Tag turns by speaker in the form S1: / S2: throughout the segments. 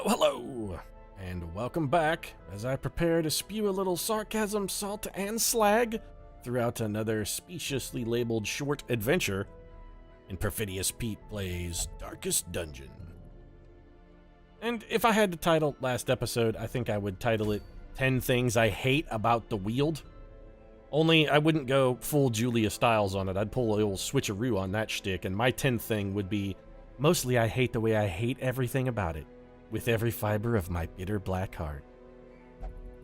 S1: Hello, and welcome back as I prepare to spew a little sarcasm, salt, and slag throughout another speciously labeled short adventure in Perfidious Pete Plays Darkest Dungeon. And if I had to title last episode, I think I would title it 10 Things I Hate About the Wield. Only I wouldn't go full Julia Stiles on it. I'd pull a little switcheroo on that shtick, and my 10th thing would be, mostly I hate the way I hate everything about it, with every fiber of my bitter black heart.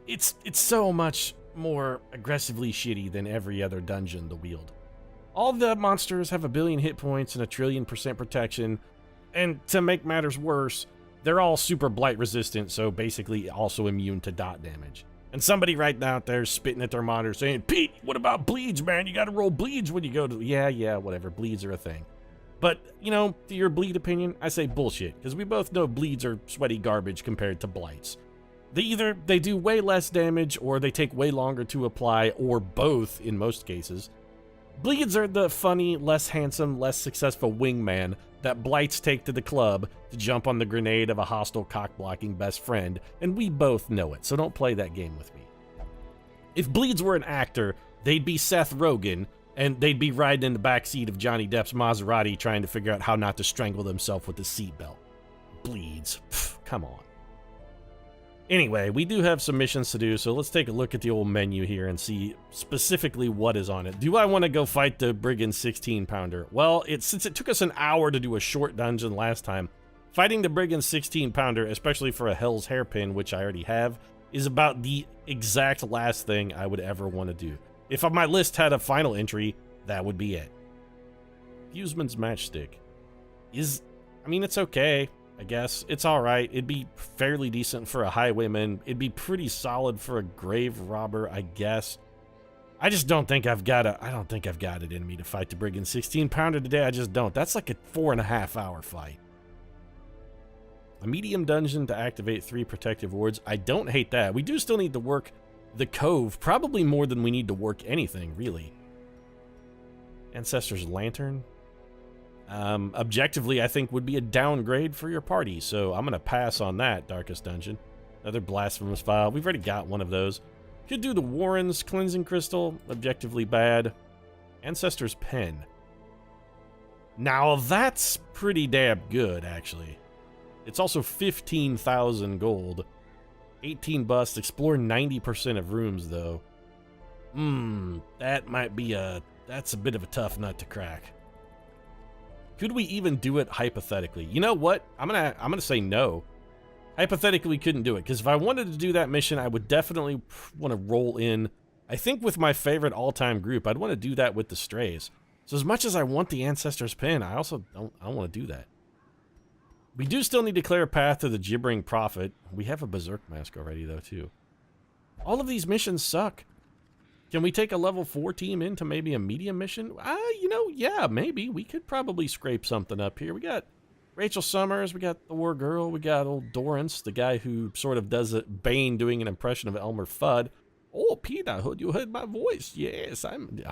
S1: It's so much more aggressively shitty than every other dungeon, the Wield. All the monsters have a billion hit points and a trillion% protection, and to make matters worse, they're all super blight resistant, so basically also immune to dot damage. And somebody right out there spitting at their monitor saying, Pete, what about bleeds, man? You gotta roll bleeds when you go to... Yeah, whatever, bleeds are a thing. But, you know, to your bleed opinion, I say bullshit, because we both know bleeds are sweaty garbage compared to blights. They do way less damage, or they take way longer to apply, or both in most cases. Bleeds are the funny, less handsome, less successful wingman that blights take to the club to jump on the grenade of a hostile cock-blocking best friend, and we both know it, so don't play that game with me. If bleeds were an actor, they'd be Seth Rogen, and they'd be riding in the backseat of Johnny Depp's Maserati trying to figure out how not to strangle themselves with a seatbelt. Bleeds. Pfft, come on. Anyway, we do have some missions to do, so let's take a look at the old menu here and see specifically what is on it. Do I want to go fight the Brigand 16-pounder? Well, since it took us an hour to do a short dungeon last time, fighting the Brigand 16-pounder, especially for a Hell's Hairpin, which I already have, is about the exact last thing I would ever want to do. If my list had a final entry, that would be it. Fuseman's Matchstick. It's okay, I guess. It's alright. It'd be fairly decent for a highwayman. It'd be pretty solid for a grave robber, I guess. I just don't think I've got it in me to fight the Brigand 16-pounder today. I just don't. That's like a 4.5 hour fight. A medium dungeon to activate 3 protective wards. I don't hate that. We do still need to work the Cove, probably more than we need to work anything, really. Ancestor's Lantern. Objectively, I think would be a downgrade for your party, so I'm going to pass on that, Darkest Dungeon. Another Blasphemous File. We've already got one of those. Could do the Warren's Cleansing Crystal. Objectively bad. Ancestor's Pen. Now, that's pretty damn good, actually. It's also 15,000 gold. 18 bust. Explore 90% of rooms, though. That might be that's a bit of a tough nut to crack. Could we even do it hypothetically? You know what? I'm gonna say no. Hypothetically, we couldn't do it, because if I wanted to do that mission, I would definitely want to roll in, I think with my favorite all-time group, I'd want to do that with the Strays. So as much as I want the Ancestor's Pen, I also don't want to do that. We do still need to clear a path to the Gibbering Prophet. We have a Berserk Mask already, though, too. All of these missions suck. Can we take a level 4 team into maybe a medium mission? Yeah, maybe. We could probably scrape something up here. We got Rachel Summers, we got the War Girl, we got old Dorrance, the guy who sort of does it, Bane doing an impression of Elmer Fudd. Oh, Pete, I heard you heard my voice. Yes, I'm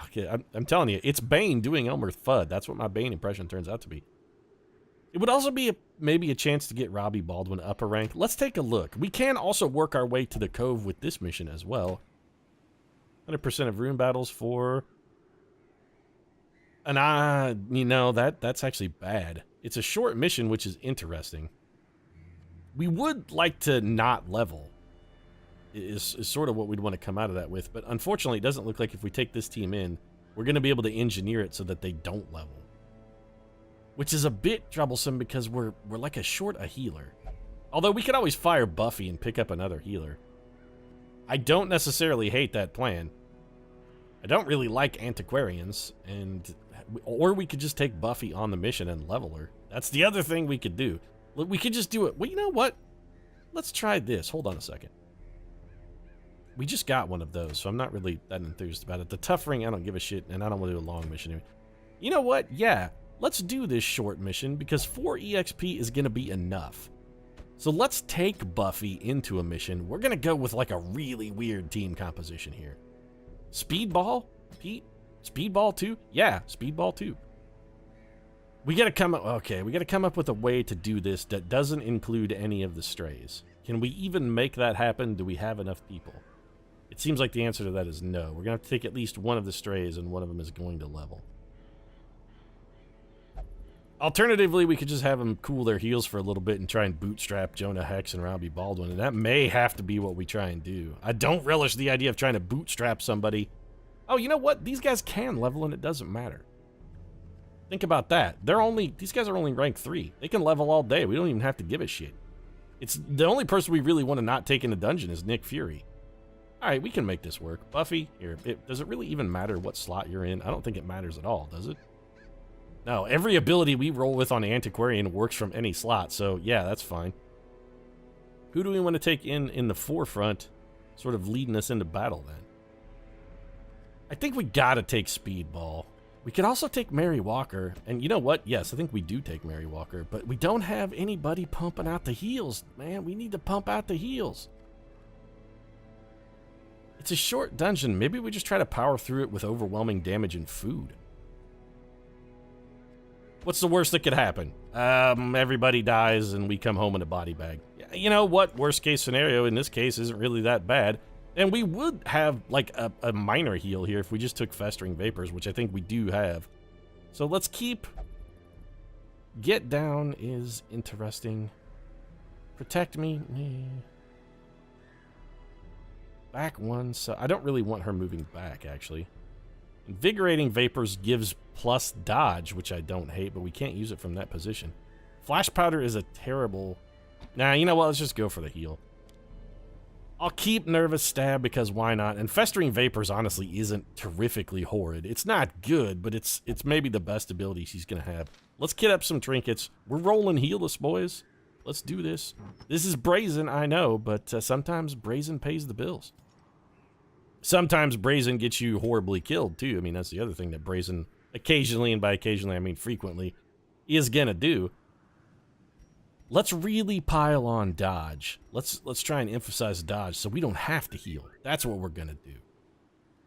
S1: telling you, it's Bane doing Elmer Fudd. That's what my Bane impression turns out to be. It would also be maybe a chance to get Robbie Baldwin up a rank. Let's take a look. We can also work our way to the Cove with this mission as well. 100% of rune battles for... And that's actually bad. It's a short mission, which is interesting. We would like to not level. Is sort of what we'd want to come out of that with. But unfortunately, it doesn't look like if we take this team in, we're going to be able to engineer it so that they don't level. Which is a bit troublesome because we're like a healer. Although we could always fire Buffy and pick up another healer. I don't necessarily hate that plan. I don't really like antiquarians, or we could just take Buffy on the mission and level her. That's the other thing we could do. Look, we could just do it. Well, you know what? Let's try this. Hold on a second. We just got one of those, so I'm not really that enthused about it. The Tough Ring, I don't give a shit, and I don't want to do a long mission anyway. You know what? Yeah, let's do this short mission, because 4 EXP is going to be enough. So let's take Buffy into a mission. We're going to go with like a really weird team composition here. Speedball? Pete? Speedball 2? Yeah, Speedball 2. We gotta come up, okay, we gotta come up with a way to do this that doesn't include any of the strays. Can we even make that happen? Do we have enough people? It seems like the answer to that is no. We're gonna have to take at least one of the strays, and one of them is going to level. Alternatively, we could just have them cool their heels for a little bit and try and bootstrap Jonah Hex and Robbie Baldwin, and that may have to be what we try and do. I don't relish the idea of trying to bootstrap somebody. Oh, you know what? These guys can level, and it doesn't matter. Think about that. These guys are only rank 3. They can level all day. We don't even have to give a shit. It's the only person we really want to not take in a dungeon is Nick Fury. All right, we can make this work. Buffy, here. Does it really even matter what slot you're in? I don't think it matters at all, does it? No, every ability we roll with on the Antiquarian works from any slot, so yeah, that's fine. Who do we want to take in the forefront, sort of leading us into battle then? I think we gotta take Speedball. We could also take Mary Walker, and you know what? Yes, I think we do take Mary Walker, but we don't have anybody pumping out the heals, man. We need to pump out the heals. It's a short dungeon. Maybe we just try to power through it with overwhelming damage and food. What's the worst that could happen? Everybody dies and we come home in a body bag. You know what? Worst case scenario in this case isn't really that bad. And we would have like a minor heal here if we just took Festering Vapors, which I think we do have. So let's keep... Get Down is interesting. Protect Me. Back 1, so I don't really want her moving back, actually. Invigorating Vapors gives plus dodge, which I don't hate, but we can't use it from that position. Flash Powder is a terrible... Nah, you know what? Let's just go for the heal. I'll keep Nervous Stab because why not? And Festering Vapors honestly isn't terrifically horrid. It's not good, but it's maybe the best ability she's going to have. Let's kit up some trinkets. We're rolling heelless, boys. Let's do this. This is brazen, I know, but sometimes brazen pays the bills. Sometimes brazen gets you horribly killed, too. I mean, that's the other thing that brazen occasionally, and by occasionally I mean frequently, is going to do. Let's really pile on dodge. Let's try and emphasize dodge so we don't have to heal. That's what we're going to do.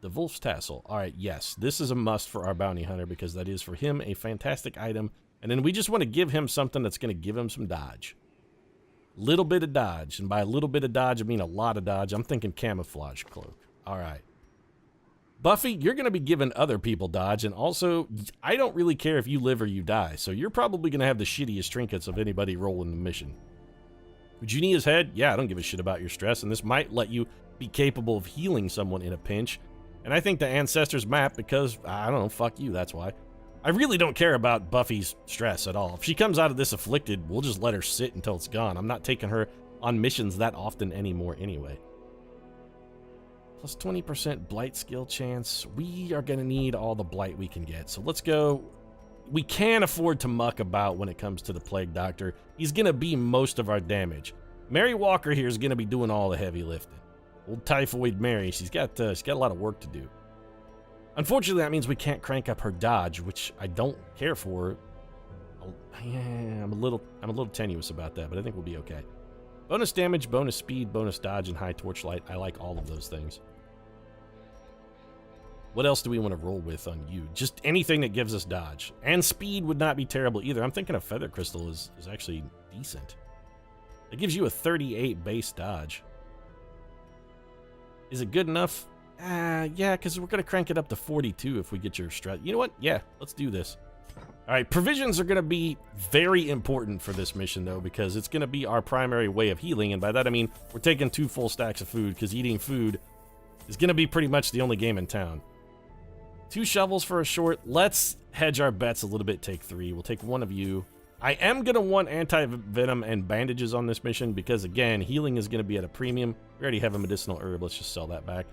S1: The Wolf's Tassel. All right, yes, this is a must for our bounty hunter because that is for him a fantastic item. And then we just want to give him something that's going to give him some dodge. Little bit of dodge. And by a little bit of dodge, I mean a lot of dodge. I'm thinking Camouflage Cloak. All right. Buffy, you're going to be giving other people dodge, and also, I don't really care if you live or you die, so you're probably going to have the shittiest trinkets of anybody rolling the mission. Would you need his head? Yeah, I don't give a shit about your stress, and this might let you be capable of healing someone in a pinch. And I think the Ancestors map, because, I don't know, fuck you, that's why. I really don't care about Buffy's stress at all. If she comes out of this afflicted, we'll just let her sit until it's gone. I'm not taking her on missions that often anymore anyway. Plus 20% blight skill chance. We are going to need all the blight we can get. So let's go. We can afford to muck about when it comes to the Plague Doctor. He's going to be most of our damage. Mary Walker here is going to be doing all the heavy lifting. Old Typhoid Mary, she's got a lot of work to do. Unfortunately, that means we can't crank up her dodge, which I don't care for. Yeah, I'm a little tenuous about that, but I think we'll be okay. Bonus damage, bonus speed, bonus dodge, and high torchlight. I like all of those things. What else do we want to roll with on you? Just anything that gives us dodge. And speed would not be terrible either. I'm thinking a Feather Crystal is actually decent. It gives you a 38 base dodge. Is it good enough? Yeah, because we're going to crank it up to 42 if we get your strat. You know what? Yeah, let's do this. All right, provisions are going to be very important for this mission, though, because it's going to be our primary way of healing, and by that I mean we're taking 2 full stacks of food, because eating food is going to be pretty much the only game in town. 2 shovels for a short. Let's hedge our bets a little bit, take 3. We'll take 1 of you. I am going to want anti-venom and bandages on this mission, because, again, healing is going to be at a premium. We already have a medicinal herb. Let's just sell that back.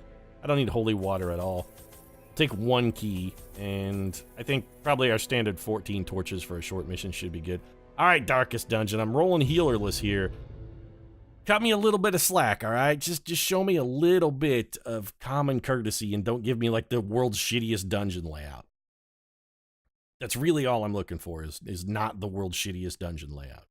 S1: I don't need holy water at all. Take 1 key, and I think probably our standard 14 torches for a short mission should be good. All right, Darkest Dungeon, I'm rolling healerless here. Cut me a little bit of slack, all right? Just show me a little bit of common courtesy and don't give me, like, the world's shittiest dungeon layout. That's really all I'm looking for, is not the world's shittiest dungeon layout.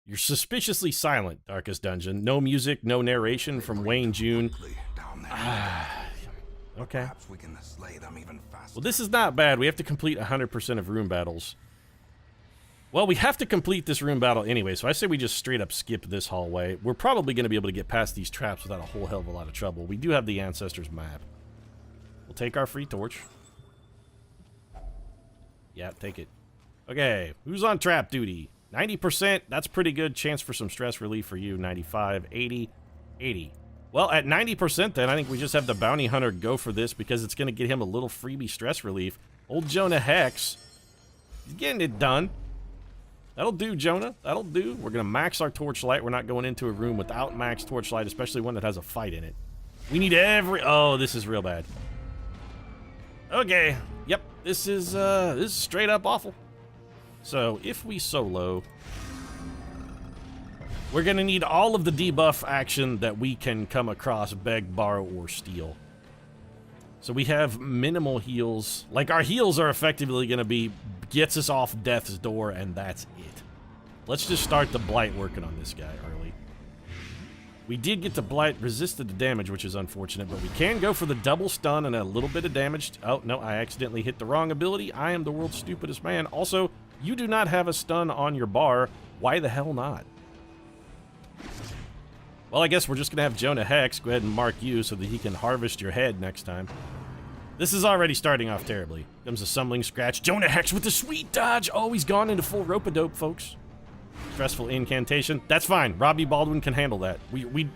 S1: You're suspiciously silent, Darkest Dungeon. No music, no narration from Wayne June. Okay.
S2: Perhaps we can slay them even faster.
S1: Well, this is not bad. We have to complete 100% of room battles. Well, we have to complete this room battle anyway, so I say we just straight up skip this hallway. We're probably going to be able to get past these traps without a whole hell of a lot of trouble. We do have the Ancestors map. We'll take our free torch. Yeah, take it. Okay, who's on trap duty? 90%, that's pretty good. Chance for some stress relief for you. 95, 80, 80. Well, at 90% then, I think we just have the bounty hunter go for this because it's going to get him a little freebie stress relief. Old Jonah Hex, he's getting it done. That'll do, Jonah. That'll do. We're going to max our torchlight. We're not going into a room without max torchlight, especially one that has a fight in it. We need every... Oh, this is real bad. Okay. Yep. This is straight up awful. So, if we solo... We're going to need all of the debuff action that we can come across, beg, borrow, or steal. So we have minimal heals. Like, our heals are effectively going to be, gets us off death's door, and that's it. Let's just start the blight working on this guy early. We did get the blight resisted to damage, which is unfortunate, but we can go for the double stun and a little bit of damage. Oh, no, I accidentally hit the wrong ability. I am the world's stupidest man. Also, you do not have a stun on your bar. Why the hell not? Well, I guess we're just going to have Jonah Hex go ahead and mark you so that he can harvest your head next time. This is already starting off terribly. Comes a Sumbling Scratch. Jonah Hex with the sweet dodge. Oh, he's gone into full rope-a-dope, folks. Stressful incantation. That's fine. Robbie Baldwin can handle that.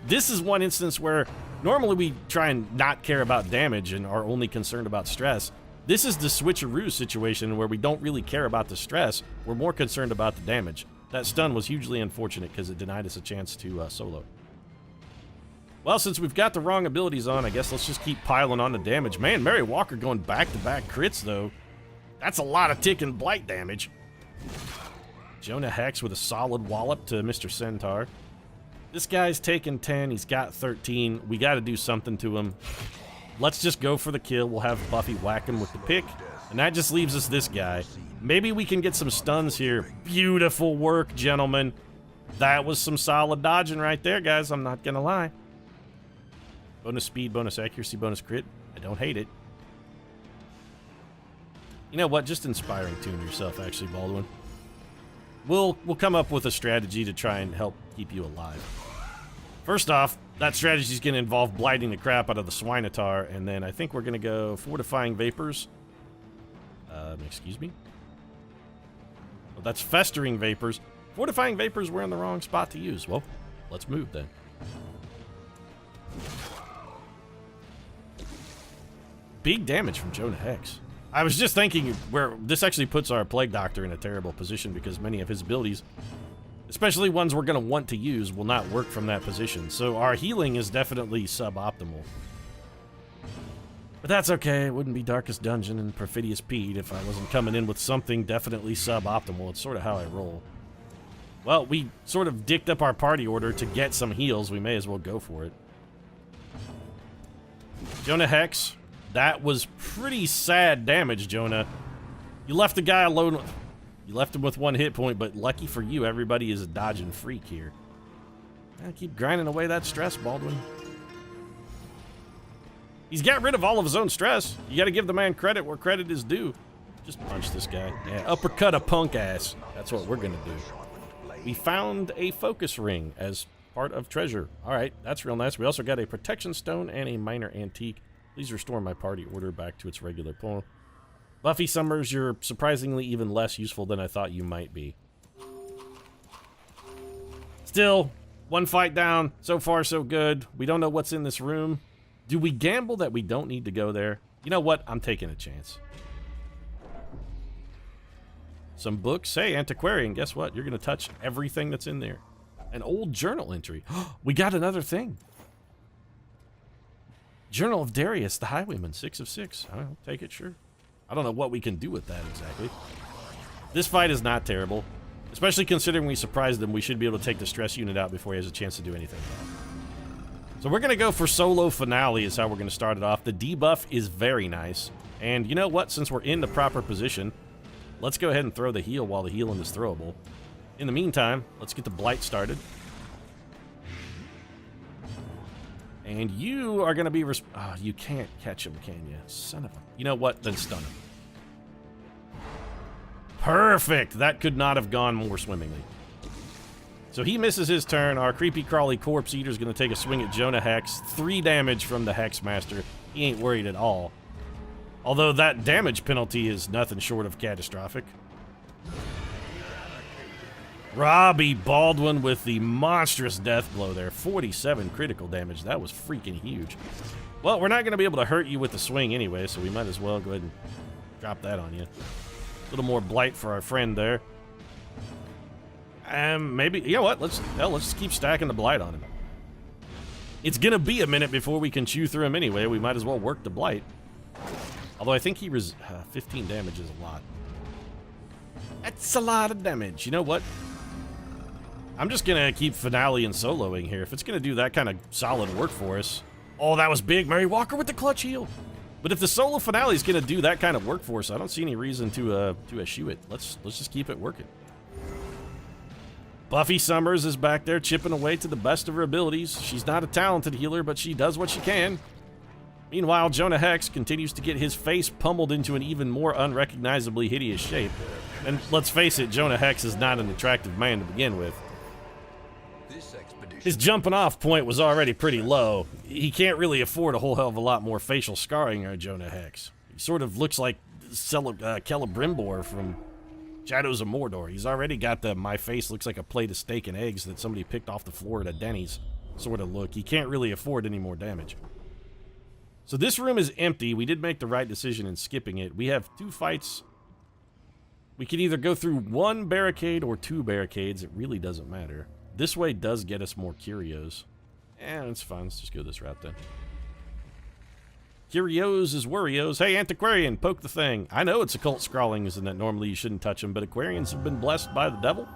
S1: This is one instance where normally we try and not care about damage and are only concerned about stress. This is the switcheroo situation where we don't really care about the stress. We're more concerned about the damage. That stun was hugely unfortunate because it denied us a chance to solo. Well, since we've got the wrong abilities on, I guess let's just keep piling on the damage. Man, Mary Walker going back-to-back crits, though. That's a lot of tick and blight damage. Jonah Hex with a solid wallop to Mr. Centaur. This guy's taking 10. He's got 13. We got to do something to him. Let's just go for the kill. We'll have Buffy whack him with the pick. And that just leaves us this guy. Maybe we can get some stuns here. Beautiful work, gentlemen. That was some solid dodging right there, guys. I'm not going to lie. Bonus speed, bonus accuracy, bonus crit. I don't hate it. You know what? Just inspiring tune yourself, actually, Baldwin. We'll come up with a strategy to try and help keep you alive. First off, that strategy is going to involve blighting the crap out of the Swinotar, and then I think we're going to go Fortifying Vapors. Excuse me? Well, that's Festering Vapors. Fortifying Vapors we're in the wrong spot to use. Well, let's move then. Big damage from Jonah Hex. I was just thinking where this actually puts our Plague Doctor in a terrible position because many of his abilities, especially ones we're going to want to use, will not work from that position. So our healing is definitely suboptimal. But that's okay. It wouldn't be Darkest Dungeon and Perfidious Pete if I wasn't coming in with something definitely suboptimal. It's sort of how I roll. Well, we sort of dicked up our party order to get some heals. We may as well go for it. Jonah Hex. That was pretty sad damage, Jonah. You left the guy alone. You left him with 1 hit point, but lucky for you, everybody is a dodging freak here. Gotta keep grinding away that stress, Baldwin. He's got rid of all of his own stress. You gotta give the man credit where credit is due. Just punch this guy. Yeah, uppercut a punk ass. That's what we're gonna do. We found a focus ring as part of treasure. Alright, that's real nice. We also got a protection stone and a minor antique. Please restore my party order back to its regular form. Buffy Summers, you're surprisingly even less useful than I thought you might be. Still, 1 fight down. So far, so good. We don't know what's in this room. Do we gamble that we don't need to go there? You know what? I'm taking a chance. Some books. Hey, antiquarian, guess what? You're going to touch everything that's in there. An old journal entry. We got another thing. Journal of Darius, the Highwayman, 6 of 6. I'll take it, sure. I don't know what we can do with that exactly. This fight is not terrible. Especially considering we surprised him, we should be able to take the stress unit out before he has a chance to do anything. So we're going to go for solo finale is how we're going to start it off. The debuff is very nice. And you know what? Since we're in the proper position, let's go ahead and throw the heal while the healing is throwable. In the meantime, let's get the blight started. And you are going to be... oh, you can't catch him, can you? Son of a... You know what? Then stun him. Perfect! That could not have gone more swimmingly. So he misses his turn. Our creepy crawly corpse eater is going to take a swing at Jonah Hex. 3 damage from the Hex Master. He ain't worried at all. Although that damage penalty is nothing short of catastrophic. Robbie Baldwin with the monstrous death blow there. 47 critical damage. That was freaking huge. Well, we're not going to be able to hurt you with the swing anyway, so we might as well go ahead and drop that on you. A little more blight for our friend there. Maybe, you know what? Let's just keep stacking the blight on him. It's going to be a minute before we can chew through him anyway. We might as well work the blight. Although I think he 15 damage is a lot. That's a lot of damage. You know what? I'm just going to keep finale and soloing here. If it's going to do that kind of solid work for us. Oh, that was big. Mary Walker with the clutch heal. But if the solo finale is going to do that kind of work for us, I don't see any reason to eschew it. Let's just keep it working. Buffy Summers is back there chipping away to the best of her abilities. She's not a talented healer, but she does what she can. Meanwhile, Jonah Hex continues to get his face pummeled into an even more unrecognizably hideous shape. And let's face it, Jonah Hex is not an attractive man to begin with. His jumping off point was already pretty low. He can't really afford a whole hell of a lot more facial scarring on Jonah Hex. He sort of looks like Celebrimbor from Shadows of Mordor. He's already got the my face looks like a plate of steak and eggs that somebody picked off the floor at a Denny's sort of look. He can't really afford any more damage. So this room is empty. We did make the right decision in skipping it. We have 2 fights. We can either go through 1 barricade or 2 barricades. It really doesn't matter. This way does get us more curios. It's fine. Let's just go this route then. Curios is worrios. Hey, antiquarian, poke the thing. I know it's occult scrawlings and that normally you shouldn't touch them, but aquarians have been blessed by the devil.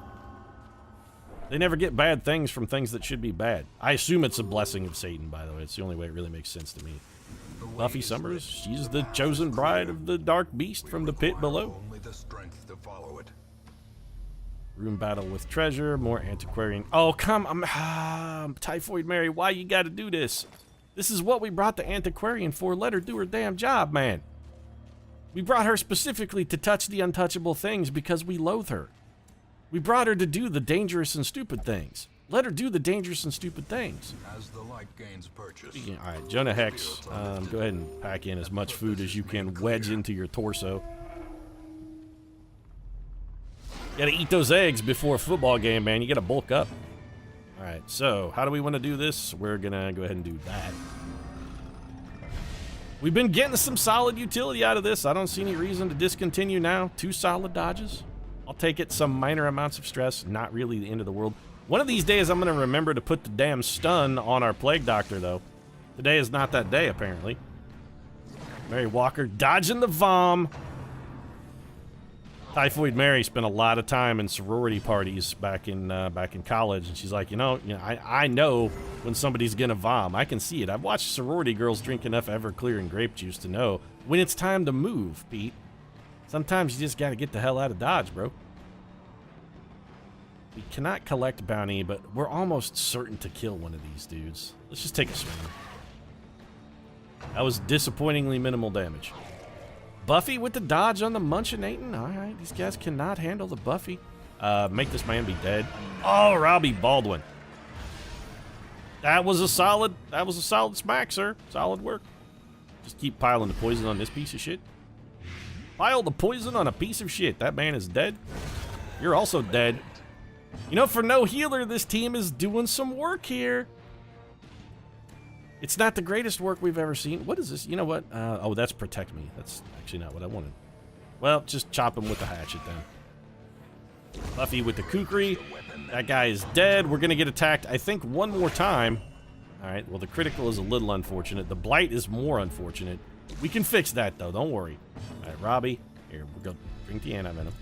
S1: They never get bad things from things that should be bad. I assume it's a blessing of Satan, by the way. It's the only way it really makes sense to me. Buffy Summers, she's the chosen bride of the dark beast from the pit below.
S2: Only the strength to follow it.
S1: Room battle with treasure, more antiquarian. Oh, come on. Typhoid Mary, why you gotta do this? This is what we brought the antiquarian for. Let her do her damn job, man. We brought her specifically to touch the untouchable things because we loathe her. We brought her to do the dangerous and stupid things. Let her do the dangerous and stupid things.
S2: As the light gains purchase.
S1: All right, Jonah Hex, go ahead and pack in as much food as you can wedge into your torso. You gotta eat those eggs before a football game, man. You gotta bulk up. All right, so how do we want to do this? We're gonna go ahead and do that. We've been getting some solid utility out of this. I don't see any reason to discontinue now. 2 solid dodges. I'll take it. Some minor amounts of stress. Not really the end of the world. One of these days, I'm going to remember to put the damn stun on our Plague Doctor, though. Today is not that day, apparently. Mary Walker dodging the vom. Typhoid Mary spent a lot of time in sorority parties back in college, and she's like, I know when somebody's gonna vom. I can see it. I've watched sorority girls drink enough Everclear and grape juice to know when it's time to move, Pete. Sometimes you just gotta get the hell out of Dodge, bro. We cannot collect bounty, but we're almost certain to kill one of these dudes. Let's just take a swing. That was disappointingly minimal damage. Buffy with the dodge on the Munchinating. All right, these guys cannot handle the Buffy. Make this man be dead. Oh, Robbie Baldwin. That was a solid smack, sir. Solid work. Just keep piling the poison on this piece of shit. Pile the poison on a piece of shit. That man is dead. You're also dead. You know, for no healer, this team is doing some work here. It's not the greatest work we've ever seen. What is this? You know what? Oh, that's protect me. That's actually not what I wanted. Well, just chop him with the hatchet then. Buffy with the kukri. That guy is dead. We're going to get attacked, I think, 1 more time. All right, well, the critical is a little unfortunate. The blight is more unfortunate. We can fix that, though. Don't worry. All right, Robbie. Here, we'll go drink the anti-venom.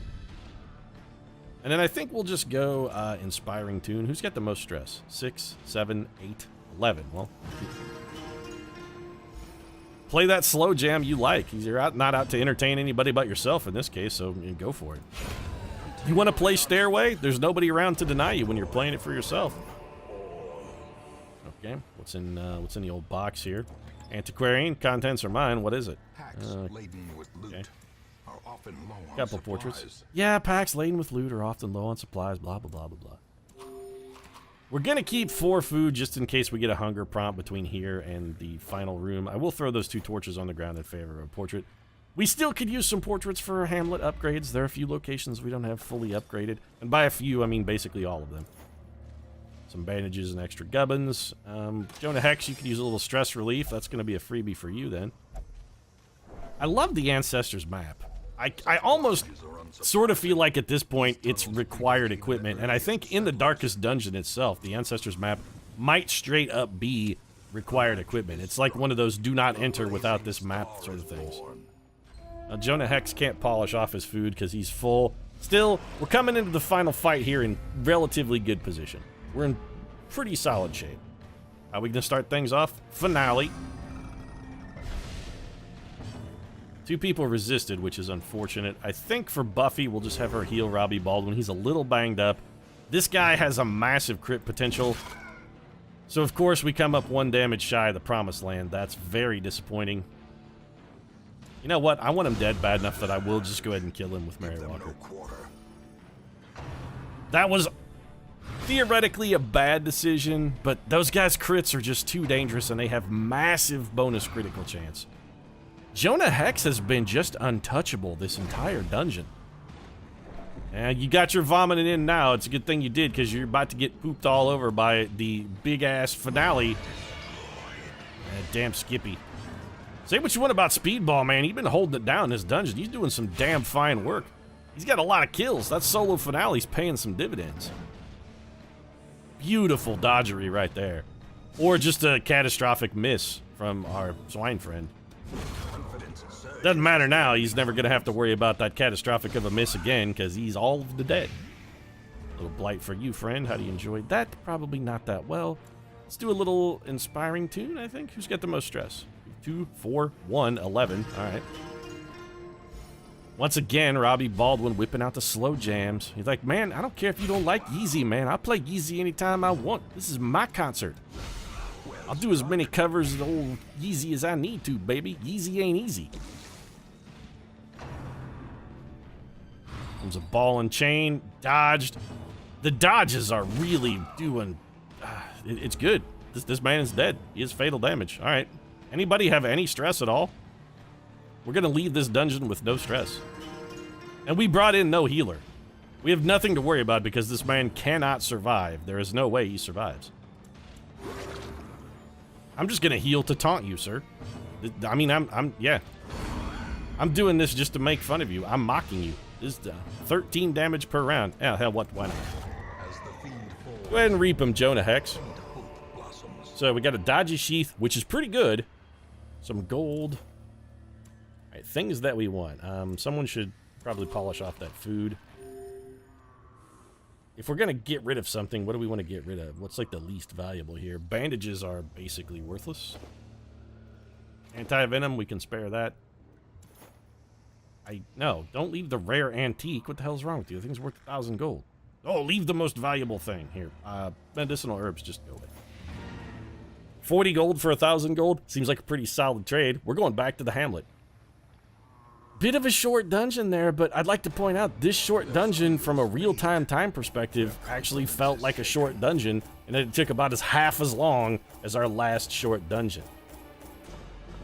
S1: And then I think we'll just go Inspiring Tune. Who's got the most stress? 6, 7, 8, 11. Well, play that slow jam you like. You're not out to entertain anybody but yourself in this case, so go for it. You want to play Stairway? There's nobody around to deny you when you're playing it for yourself. Okay, what's in the old box here? Antiquarian, contents are mine. What is it?
S2: Packs laden with loot are often low on
S1: Couple
S2: supplies.
S1: portraits. Yeah, packs laden with loot are often low on supplies. Blah blah blah blah blah. We're gonna keep 4 food just in case we get a hunger prompt between here and the final room. I will throw those 2 torches on the ground in favor of a portrait. We still could use some portraits for hamlet upgrades. There are a few locations we don't have fully upgraded, and by a few I mean basically all of them. Some bandages and extra gubbins. Jonah Hex, you could use a little stress relief. That's going to be a freebie for you then. I love the Ancestors map. I almost sort of feel like at this point it's required equipment. And I think in the Darkest Dungeon itself, the Ancestors map might straight up be required equipment. It's like one of those do not enter without this map sort of things. Now, Jonah Hex can't polish off his food because he's full. Still, we're coming into the final fight here in relatively good position. We're in pretty solid shape. How are we going to start things off? Finale. 2 people resisted, which is unfortunate. I think for Buffy, we'll just have her heal Robbie Baldwin. He's a little banged up. This guy has a massive crit potential. So, of course, we come up 1 damage shy of the Promised Land. That's very disappointing. You know what? I want him dead bad enough that I will just go ahead and kill him with Mary Walker. That was theoretically a bad decision, but those guys' crits are just too dangerous and they have massive bonus critical chance. Jonah Hex has been just untouchable this entire dungeon. And you got your vomiting in now. It's a good thing you did because you're about to get pooped all over by the big-ass finale. Damn Skippy. Say what you want about Speedball, man. He's been holding it down in this dungeon. He's doing some damn fine work. He's got a lot of kills. That solo finale's paying some dividends. Beautiful dodgery right there. Or just a catastrophic miss from our swine friend. Doesn't matter now. He's never going to have to worry about that catastrophic of a miss again because he's all of the dead. Little blight for you, friend. How do you enjoy that? Probably not that well. Let's do a little inspiring tune, I think. Who's got the most stress? 2, 4, 1, 11. All right. Once again, Robbie Baldwin whipping out the slow jams. He's like, man, I don't care if you don't like Yeezy, man. I'll play Yeezy anytime I want. This is my concert. I'll do as many covers of old Yeezy as I need to, baby. Yeezy ain't easy. Comes a ball and chain. Dodged. The dodges are really doing... it's good. This man is dead. He has fatal damage. All right. Anybody have any stress at all? We're going to leave this dungeon with no stress. And we brought in no healer. We have nothing to worry about because this man cannot survive. There is no way he survives. I'm just going to heal to taunt you, sir. I mean, yeah. I'm doing this just to make fun of you. I'm mocking you. This is 13 damage per round. Yeah, hell, why not? Go ahead and reap him, Jonah Hex. So we got a dodgy sheath, which is pretty good. Some gold. All right, things that we want. Someone should probably polish off that food. If we're going to get rid of something, what do we want to get rid of? What's like the least valuable here? Bandages are basically worthless. Anti-venom, we can spare that. No, don't leave the rare antique. What the hell's wrong with you? The thing's worth 1,000 gold. Oh, leave the most valuable thing. Here, medicinal herbs, just go with 40 gold for 1,000 gold. Seems like a pretty solid trade. We're going back to the hamlet. Bit of a short dungeon there, but I'd like to point out this short dungeon from a real-time time perspective actually felt like a short dungeon, and it took about half as long as our last short dungeon.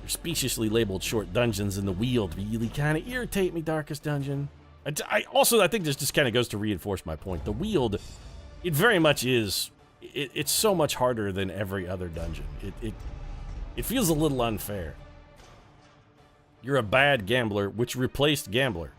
S1: Your speciously labeled short dungeons in the Weald really kind of irritate me, Darkest Dungeon. I think this just kind of goes to reinforce my point. The Weald, it very much is, it's so much harder than every other dungeon. It feels a little unfair. You're a bad gambler, which replaced gambler.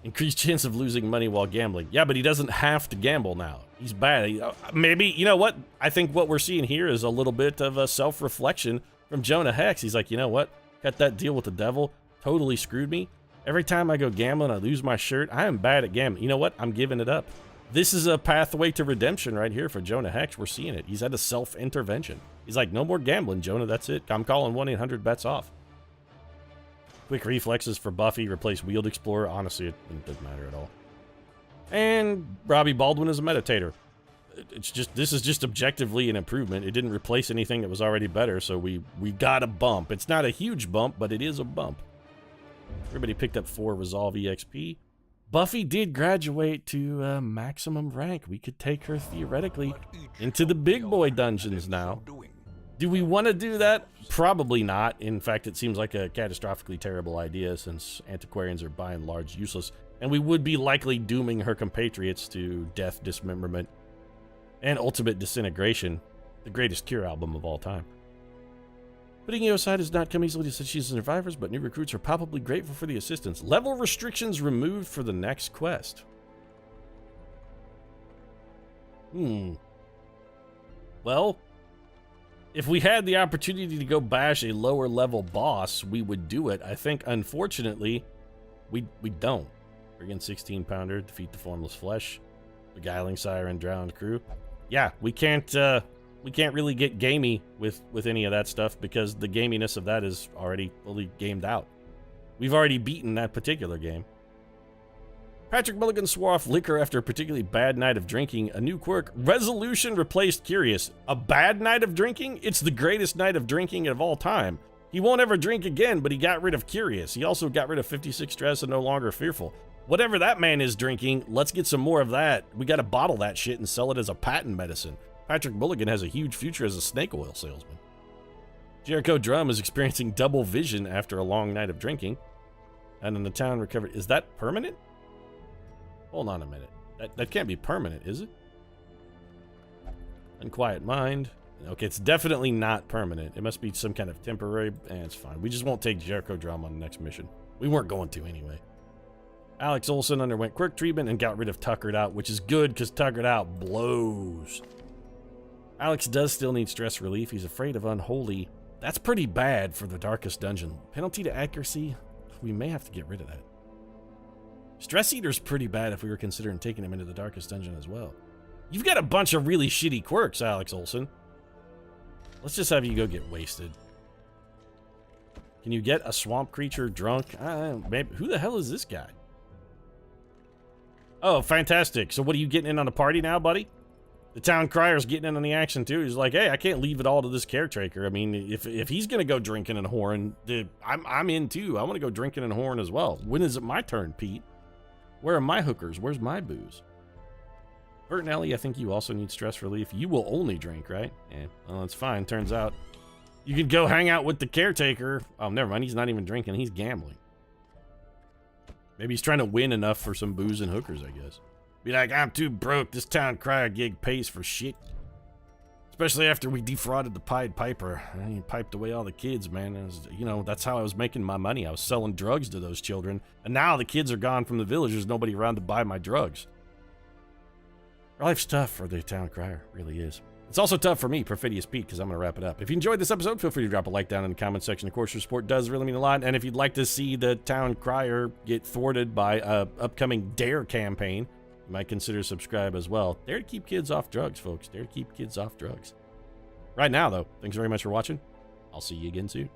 S1: Increased chance of losing money while gambling. Yeah, but he doesn't have to gamble now. He's bad. Maybe, you know what? I think what we're seeing here is a little bit of a self-reflection from Jonah Hex. He's like, you know what? Got that deal with the devil. Totally screwed me. Every time I go gambling, I lose my shirt. I am bad at gambling. You know what? I'm giving it up. This is a pathway to redemption right here for Jonah Hex. We're seeing it. He's had a self-intervention. He's like, no more gambling, Jonah. That's it. I'm calling 1-800-BETS off. Quick reflexes for Buffy. Replace Weald Explorer. Honestly, it doesn't matter at all. And Robbie Baldwin is a meditator. this is just objectively an improvement. It didn't replace anything that was already better, so we got a bump. It's not a huge bump, but it is a bump. Everybody picked up 4 Resolve EXP. Buffy did graduate to maximum rank. We could take her theoretically into the big boy dungeons now. Do we want to do that? Probably not. In fact, it seems like a catastrophically terrible idea since antiquarians are by and large useless, and we would be likely dooming her compatriots to death, dismemberment, and ultimate disintegration, the greatest Cure album of all time. Putting you aside has not come easily to such survivors, but new recruits are palpably grateful for the assistance. Level restrictions removed for the next quest. Well, if we had the opportunity to go bash a lower level boss, we would do it. I think, unfortunately, we don't. Friggin' 16 pounder, defeat the formless flesh, beguiling siren, drowned crew. Yeah, we can't really get gamey with any of that stuff because the gaminess of that is already fully gamed out. We've already beaten that particular game. Patrick Mulligan swore off liquor after a particularly bad night of drinking. A new quirk. Resolution replaced curious. A bad night of drinking? It's the greatest night of drinking of all time. He won't ever drink again, but he got rid of curious. He also got rid of 56 stress and no longer fearful. Whatever that man is drinking, let's get some more of that. We gotta bottle that shit and sell it as a patent medicine. Patrick Mulligan has a huge future as a snake oil salesman. Jericho Drum is experiencing double vision after a long night of drinking. And in the town recovered. Is that permanent? Hold on a minute. That can't be permanent, is it? Unquiet mind. Okay, it's definitely not permanent. It must be some kind of temporary. It's fine. We just won't take Jericho Drum on the next mission. We weren't going to anyway. Alex Olson underwent quirk treatment and got rid of Tuckered Out, which is good because Tuckered Out blows. Alex does still need stress relief. He's afraid of Unholy. That's pretty bad for the darkest dungeon. Penalty to accuracy? We may have to get rid of that. Stress Eater's pretty bad if we were considering taking him into the darkest dungeon as well. You've got a bunch of really shitty quirks, Alex Olson. Let's just have you go get wasted. Can you get a swamp creature drunk? Maybe. Who the hell is this guy? Oh, fantastic. So what are you getting in on the party now, buddy? The town crier's getting in on the action too. He's like, hey, I can't leave it all to this caretaker. I mean, if he's gonna go drinking and whoring, I'm in too. I want to go drinking and whoring as well. When is it my turn, Pete? Where are my hookers? Where's my booze? Bert and Ellie, I think you also need stress relief. You will only drink, right? Yeah, well, that's fine. Turns out you could go hang out with the caretaker. Oh, never mind. He's not even drinking. He's gambling. Maybe he's trying to win enough for some booze and hookers, I guess. Be like, I'm too broke. This town crier gig pays for shit. Especially after we defrauded the Pied Piper. He piped away all the kids, man. That's how I was making my money. I was selling drugs to those children. And now the kids are gone from the village. There's nobody around to buy my drugs. Life's tough for the town crier. It really is. It's also tough for me, Perfidious Pete, because I'm going to wrap it up. If you enjoyed this episode, feel free to drop a like down in the comment section. Of course, your support does really mean a lot. And if you'd like to see the town crier get thwarted by an upcoming DARE campaign, you might consider subscribe as well. Dare to keep kids off drugs, folks. Dare to keep kids off drugs. Right now, though, thanks very much for watching. I'll see you again soon.